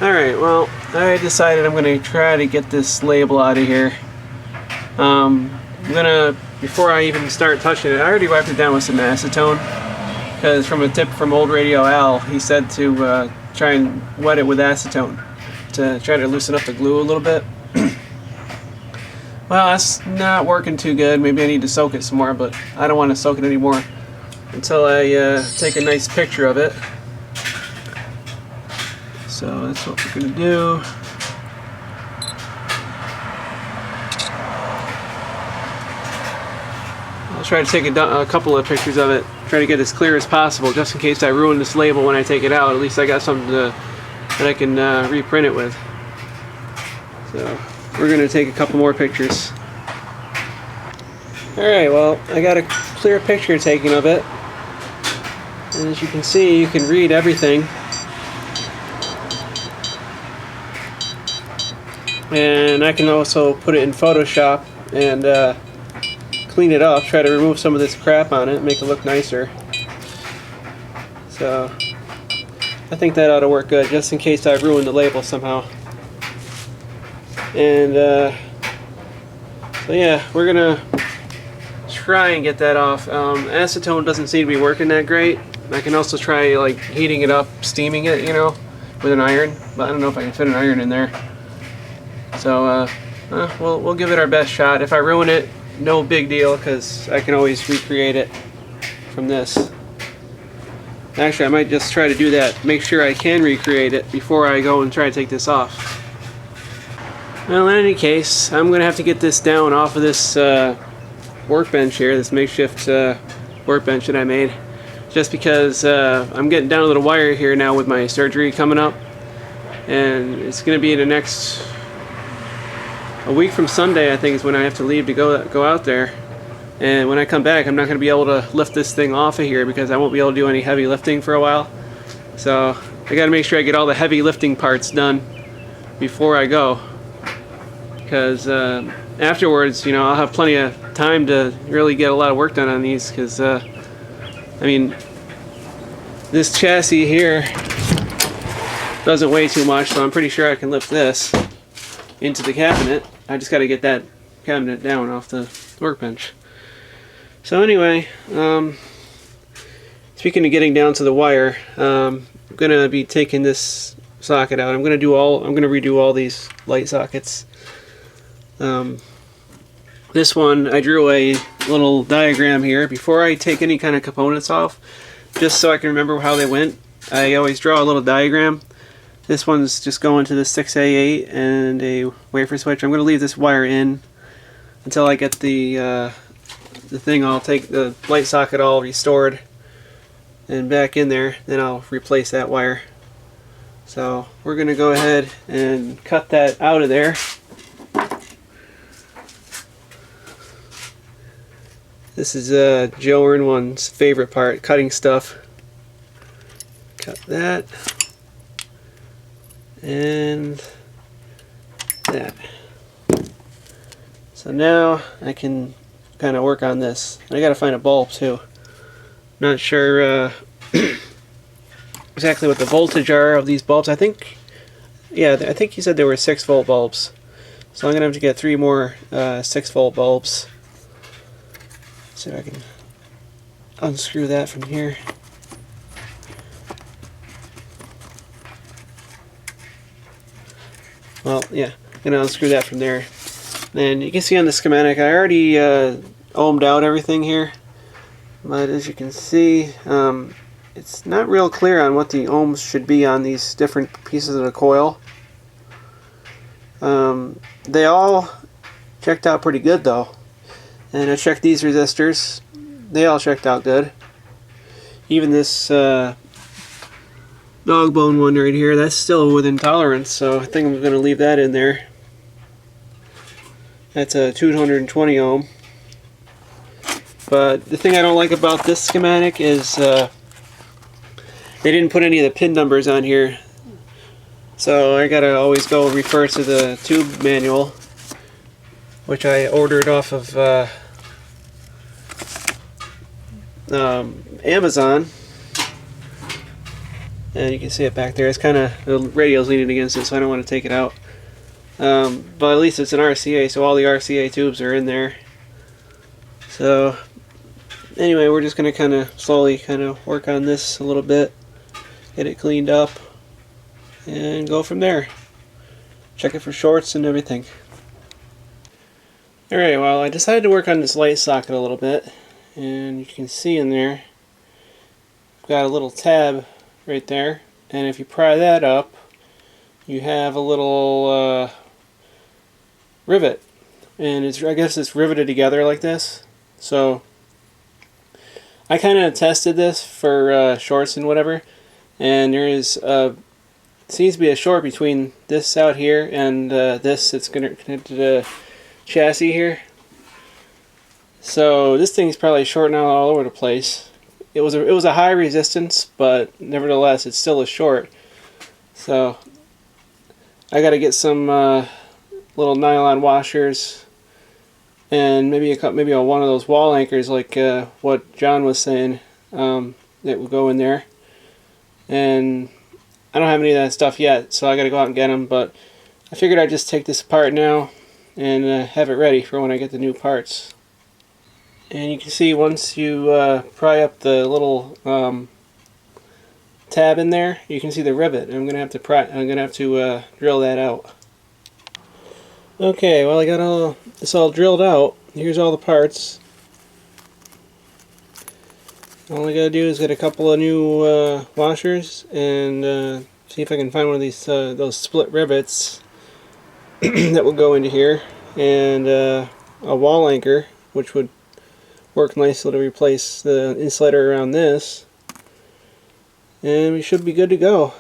Alright, well, I decided I'm going to try to get this label out of here. I'm going to, before I even start touching it, I already wiped it down with some acetone. Because from a tip from old Radio Al, he said to try and wet it with acetone to try to loosen up the glue a little bit. Well, that's not working too good. Maybe I need to soak it some more, but I don't want to soak it anymore until I take a nice picture of it. So that's what we're going to do. I'll try to take a couple of pictures of it, try to get as clear as possible, just in case I ruin this label when I take it out. At least I got something that I can reprint it with. So we're going to take a couple more pictures. Alright, well, I got a clear picture taken of it. And as you can see, you can read everything. And I can also put it in Photoshop and clean it up, try to remove some of this crap on it, make it look nicer. So I think that ought to work good, just in case I ruin the label somehow. And so yeah, we're gonna try and get that off. Acetone doesn't seem to be working that great. I can also try like heating it up, steaming it, you know, with an iron, but I don't know if I can fit an iron in there. So we'll give it our best shot. If I ruin it, no big deal, because I can always recreate it from this. Actually, I might just try to do that, make sure I can recreate it before I go and try to take this off. Well, in any case, I'm going to have to get this down off of this workbench here, this makeshift workbench that I made, just because I'm getting down a little wire here now with my surgery coming up, and it's going to be in the next a week from Sunday, I think, is when I have to leave to go out there. And when I come back, I'm not going to be able to lift this thing off of here because I won't be able to do any heavy lifting for a while. So I got to make sure I get all the heavy lifting parts done before I go, because afterwards, you know, I'll have plenty of time to really get a lot of work done on these. Because I mean, this chassis here doesn't weigh too much, so I'm pretty sure I can lift this into the cabinet. I just got to get that cabinet down off the workbench. So anyway, speaking of getting down to the wire, I'm gonna be taking this socket out. I'm gonna redo all these light sockets. This one, I drew a little diagram here before I take any kind of components off, just so I can remember how they went. I always draw a little diagram. This one's just going to the 6A8 and a wafer switch. I'm going to leave this wire in until I get the thing. I'll take the light socket all restored and back in there. Then I'll replace that wire. So we're going to go ahead and cut that out of there. This is Joe Ernwan's favorite part, cutting stuff. Cut that. And that. So now I can kind of work on this. I gotta find a bulb too. Not sure exactly what the voltage are of these bulbs. I think he said there were 6-volt bulbs. So I'm gonna have to get 3 more 6-volt bulbs. See if I can unscrew that from here. Well, yeah, I'm going to unscrew that from there. And you can see on the schematic, I already ohmed out everything here. But as you can see, it's not real clear on what the ohms should be on these different pieces of the coil. They all checked out pretty good though. And I checked these resistors. They all checked out good. Even this dog bone one right here, that's still within tolerance, so I think I'm going to leave that in there. That's a 220 ohm. But the thing I don't like about this schematic is they didn't put any of the pin numbers on here. So I gotta always go refer to the tube manual, which I ordered off of Amazon. and you can see it back there. It's kind of, the radio's leaning against it, so I don't want to take it out. But at least it's an RCA, so all the RCA tubes are in there. So anyway, we're just going to kind of slowly work on this a little bit, get it cleaned up, and go from there. Check it for shorts and everything. Alright, well, I decided to work on this light socket a little bit, and you can see in there I've got a little tab right there, and if you pry that up you have a little rivet, and I guess it's riveted together like this. So I kind of tested this for shorts and whatever, and there is seems to be a short between this out here and this. It's connected to the chassis here. So this thing's probably shorting out all over the place. It was a high resistance, but nevertheless it's still a short. So I got to get some little nylon washers and maybe one of those wall anchors like what John was saying, that will go in there. And I don't have any of that stuff yet, so I got to go out and get them. But I figured I'd just take this apart now and have it ready for when I get the new parts. And you can see once you pry up the little tab in there, you can see the rivet. I'm gonna have to drill that out. Okay, well, I got this all drilled out. Here's all the parts. All I gotta do is get a couple of new washers and see if I can find one of these those split rivets that will go into here, and a wall anchor, which would work nicely to replace the insulator around this, and we should be good to go.